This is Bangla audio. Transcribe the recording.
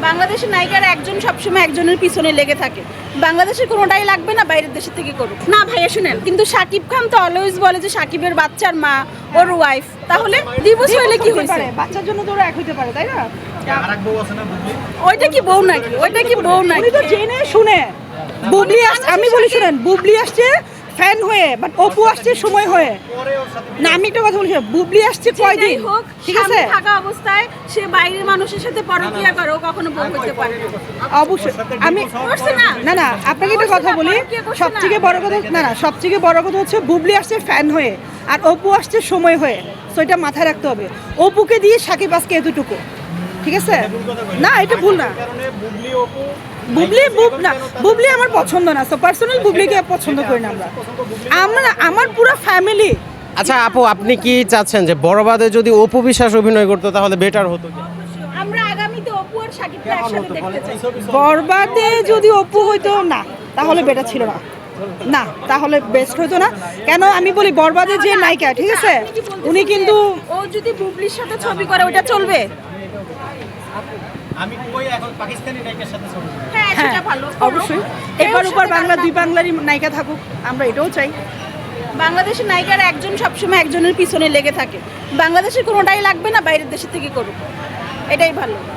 বাংলাদেশের নায়িকারা একজন সবসময় একজনের পিছনে লেগে থাকে। বাংলাদেশের কোনোটাই লাগবে না, বাইরের দেশের থেকে করুক না। ভাইয়া শুনেন, কিন্তু শাকিব খান তো অলওয়েজ বলে যে শাকিবের বাচ্চার মা ওর ওয়াইফ, তাহলে ডিভোর্স হলে কি হয়েছে? বাচ্চার জন্য তো ওরা এক হইতে পারে, তাই না? ওইটা কি বউ নাকি? ওইটা কি বউ নাকি? উনি তো জেনে শুনে বুবলি আসছে, আমি বলি শুনেন, বুবলি আসছে ফ্যান হয়ে, বাট অপু আসছে সময় হয়ে। না, আমি একটা কথা বলি, বুবলি আসছে কয়দিন, যেটাই হোক, ঠিক আছে? স্বামী থাকা অবস্থায় সে বাইরের মানুষের সাথে পরকীয়া করে, ও কখনো বউ হতে পারে না। অবশ্যই আমি করছে না? না না, আপনাকে একটা কথা বলি, পরকীয়া করছে না? সবথেকে বড় কথা, না না, সবথেকে বড় কথা হচ্ছে বুবলি আসছে ফ্যান হয়ে আর অপু আসছে সময় হয়ে। সো এটা মাথায় রাখতে হবে। অপুকে দিয়ে সাকিব আজকে এতটুকু, ঠিক আছে? না, এটা ভুল না। বুবলি আমার পছন্দ না, সো পার্সোনাল বুবলিকে পছন্দ করি না আমরা আমার পুরো ফ্যামিলি। আচ্ছা আপু, আপনি কি চাচ্ছেন যে বড়বাদে যদি অপু বিশ্বাস অভিনয় করতো তাহলে বেটার হতো কি? আমরা আগামীতে অপু আর শাকিবকে একসাথে দেখতে চাই। বরবাদে যদি অপু হইতো না, তাহলে বেটার ছিল না, না তাহলে বেস্ট হতো না। কেন আমি বলি, বরবাদে যে নায়িকা, ঠিক আছে, আপনি কি বলতেছেন উনি যে কিন্তু ও যদি বুবলির সাথে ছবি করে ওটা চলবে? আমি কই এখন পাকিস্তানি নায়িকার সাথে ছবি করি। হ্যাঁ, হ্যাঁ সেটা ভালো। অবশ্যই, কেউ এবার উপর সাথে বাংলা গান দুই না- বাংলারই নায়িকা থাকুক, আমরা এটাও চাই। বাংলাদেশের নায়িকারা একজন সবসময় একজনের পিছনে লেগে থাকে। বাংলাদেশের কোনোটাই লাগবে না, বাইরের দেশের থেকে করুক, এটাই ভালো।